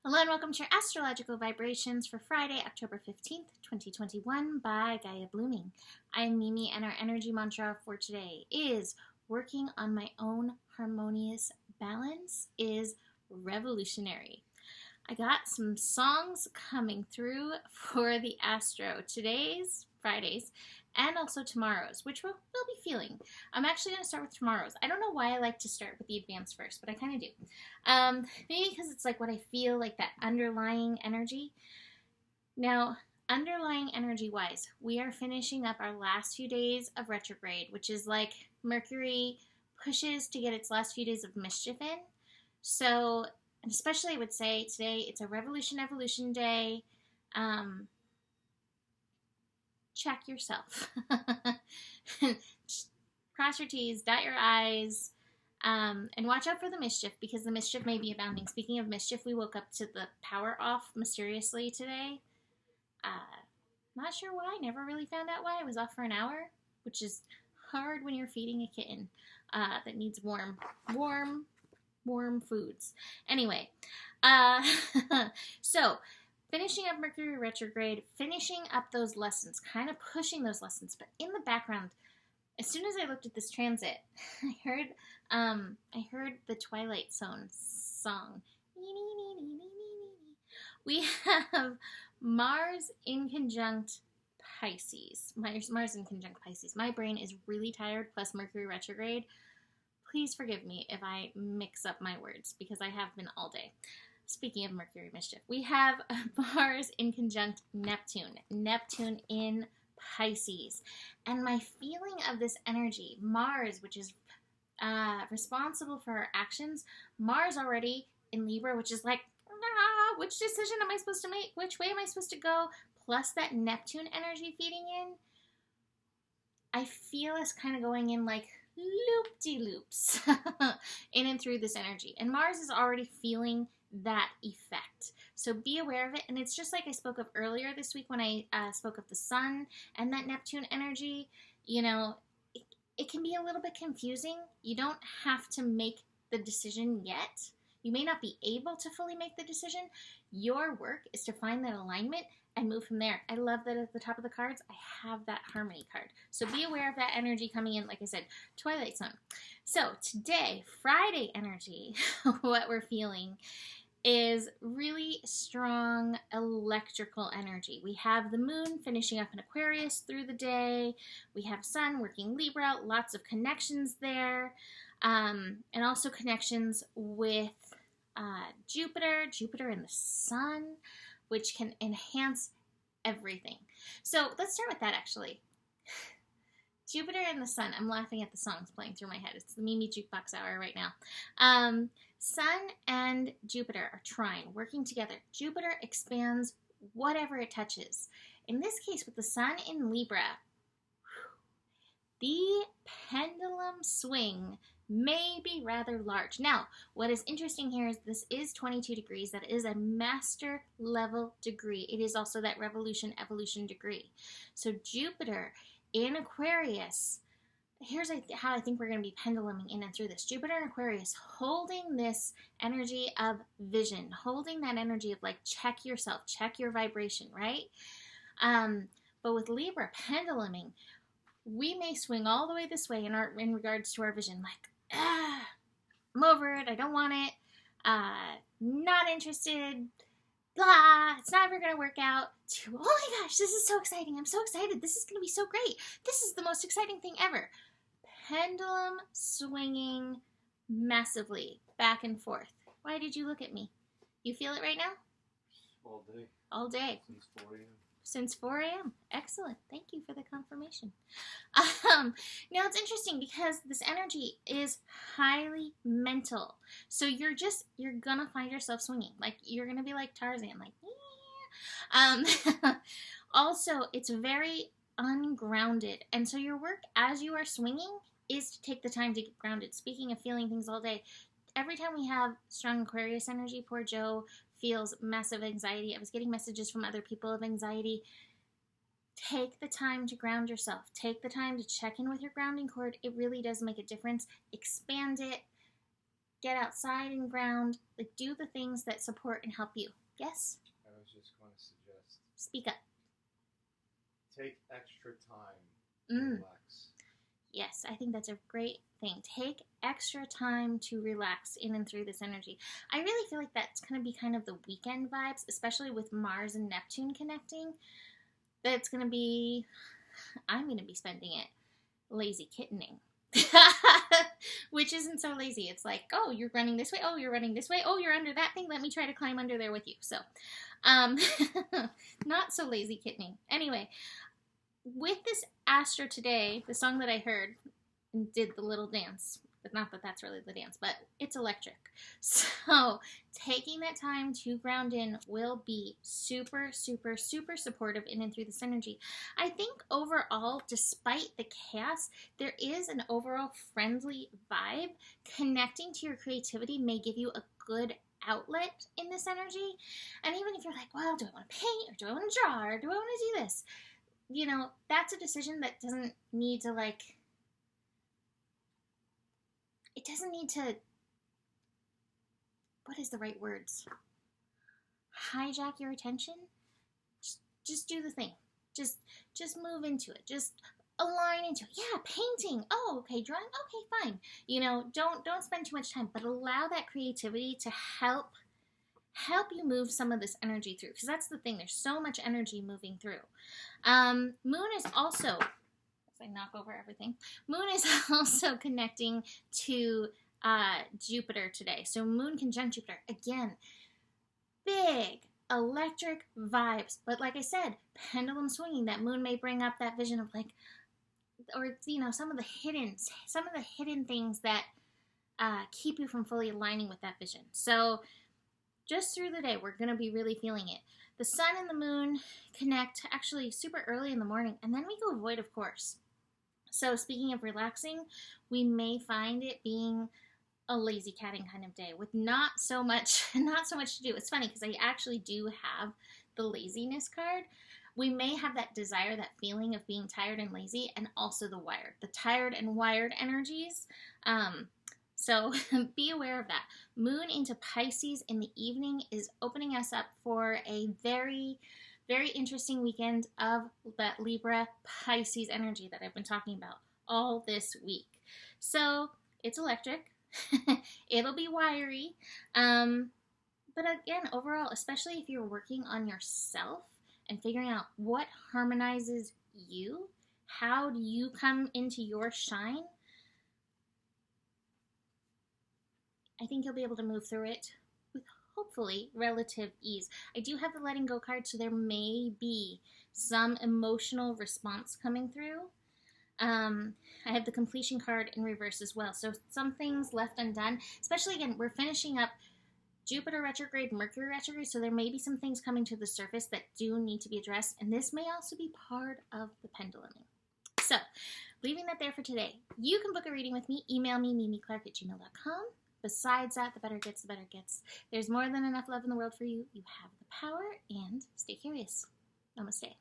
Hello and welcome to your astrological vibrations for Friday, October 15th, 2021 by Gaia Blooming. I'm Mimi and our energy mantra for today is working on my own harmonious balance is revolutionary. I got some songs coming through for the astro today's, Fridays, and also tomorrow's, which we'll be feeling. I'm actually going to start with tomorrow's. I don't know why I like to start with the advanced first, but I kind of do. Maybe because it's like what I feel, like that underlying energy. Now, underlying energy-wise, we are finishing up our last few days of retrograde, which is like Mercury pushes to get its last few days of mischief in. So, and especially I would say today, it's a evolution day. Check yourself. Cross your T's, dot your I's, and watch out for the mischief because the mischief may be abounding. Speaking of mischief, we woke up to the power off mysteriously today. Not sure why, never really found out why. It was off for an hour, which is hard when you're feeding a kitten that needs warm foods. Anyway, so finishing up Mercury retrograde, finishing up those lessons, kind of pushing those lessons, but in the background, as soon as I looked at this transit, I heard the Twilight Zone song. We have Mars in conjunct Pisces. Mars in conjunct Pisces. My brain is really tired, plus Mercury retrograde. Please forgive me if I mix up my words, because I have been all day. Speaking of Mercury mischief, we have Mars in conjunct Neptune. Neptune in Pisces. And my feeling of this energy, Mars, which is responsible for our actions, Mars already in Libra, which is like, which decision am I supposed to make? Which way am I supposed to go? Plus that Neptune energy feeding in. I feel us kind of going in like loop-de-loops in and through this energy. And Mars is already feeling that effect. So be aware of it. And it's just like I spoke of earlier this week when I spoke of the sun and that Neptune energy. You know, it can be a little bit confusing. You don't have to make the decision yet. You may not be able to fully make the decision. Your work is to find that alignment and move from there. I love that at the top of the cards, I have that Harmony card. So be aware of that energy coming in, like I said, Twilight Zone. So today, Friday energy, what we're feeling is really strong electrical energy. We have the moon finishing up in Aquarius through the day. We have sun working Libra, lots of connections there. And also connections with Jupiter and the sun, which can enhance everything. So let's start with that actually. Jupiter and the sun. I'm laughing at the songs playing through my head. It's the Mimi Jukebox Hour right now. Sun and Jupiter are trine, working together. Jupiter expands whatever it touches. In this case, with the sun in Libra, the pendulum swing may be rather large. Now, what is interesting here is this is 22 degrees. That is a master level degree. It is also that revolution, evolution degree. So Jupiter in Aquarius, here's how I think we're going to be penduluming in and through this. Jupiter in Aquarius holding this energy of vision, holding that energy of like check yourself, check your vibration, right? But with Libra penduluming, we may swing all the way this way in regards to our vision, like, I'm over it, I don't want it, not interested, blah, it's not ever going to work out, to, oh my gosh, this is so exciting, I'm so excited, this is going to be so great, this is the most exciting thing ever. Pendulum swinging massively back and forth. Why did you look at me? You feel it right now? All day. All day. Since 4 a.m. Since 4 a.m. Excellent. Thank you for the confirmation. Now it's interesting because this energy is highly mental. So you're going to find yourself swinging. Like you're going to be like Tarzan, like, yeah. Also, it's very ungrounded. And so your work as you are swinging is to take the time to get grounded. Speaking of feeling things all day, every time we have strong Aquarius energy, poor Joe feels massive anxiety. I was getting messages from other people of anxiety. Take the time to ground yourself. Take the time to check in with your grounding cord. It really does make a difference. Expand it. get outside and ground, like do the things that support and help you. Yes? I was just going to suggest. Speak up. Take extra time to relax. Yes, I think that's a great thing. Take extra time to relax in and through this energy. I really feel like that's going to be kind of the weekend vibes, especially with Mars and Neptune connecting. That's going to be, I'm going to be spending it lazy kittening. Which isn't so lazy. It's like, oh, you're running this way. Oh, you're running this way. Oh, you're under that thing. Let me try to climb under there with you. So, not so lazy kittening. Anyway, with this Astro today, the song that I heard did the little dance. But not that that's really the dance, but it's electric. So taking that time to ground in will be super, super, super supportive in and through this energy. I think overall, despite the chaos, there is an overall friendly vibe. Connecting to your creativity may give you a good outlet in this energy. And even if you're like, well, do I want to paint, or do I want to draw, or do I want to do this? You know, that's a decision that doesn't need to, like, it doesn't need to, what is the right words? Hijack your attention. Just do the thing. Just move into it. Just align into it. Yeah, painting. Oh, okay, drawing. Okay, fine. You know, don't spend too much time, but allow that creativity to help you move some of this energy through, because that's the thing. There's so much energy moving through. Moon is also, as I knock over everything, Moon is also connecting to Jupiter today. So Moon conjunct Jupiter. Again, big electric vibes. But like I said, pendulum swinging. That Moon may bring up that vision of like, or, you know, some of the hidden things that keep you from fully aligning with that vision. So just through the day, we're going to be really feeling it. The Sun and the Moon connect actually super early in the morning, and then we go void of course. So speaking of relaxing, we may find it being a lazy catting kind of day with not so much to do. It's funny because I actually do have the laziness card. We may have that desire, that feeling of being tired and lazy, and also the tired and wired energies. So be aware of that. Moon into Pisces in the evening is opening us up for a very, very interesting weekend of that Libra Pisces energy that I've been talking about all this week. So it's electric. It'll be wiry. But again, overall, especially if you're working on yourself and figuring out what harmonizes you, how do you come into your shine, I think you'll be able to move through it with hopefully relative ease. I do have the letting go card, so there may be some emotional response coming through. I have the completion card in reverse as well. So some things left undone, especially again, we're finishing up Jupiter retrograde, Mercury retrograde, so there may be some things coming to the surface that do need to be addressed, and this may also be part of the penduluming. So, leaving that there for today. You can book a reading with me. Email me, mimiclark@gmail.com. Besides that, the better it gets, the better it gets. There's more than enough love in the world for you. You have the power, and stay curious. Namaste.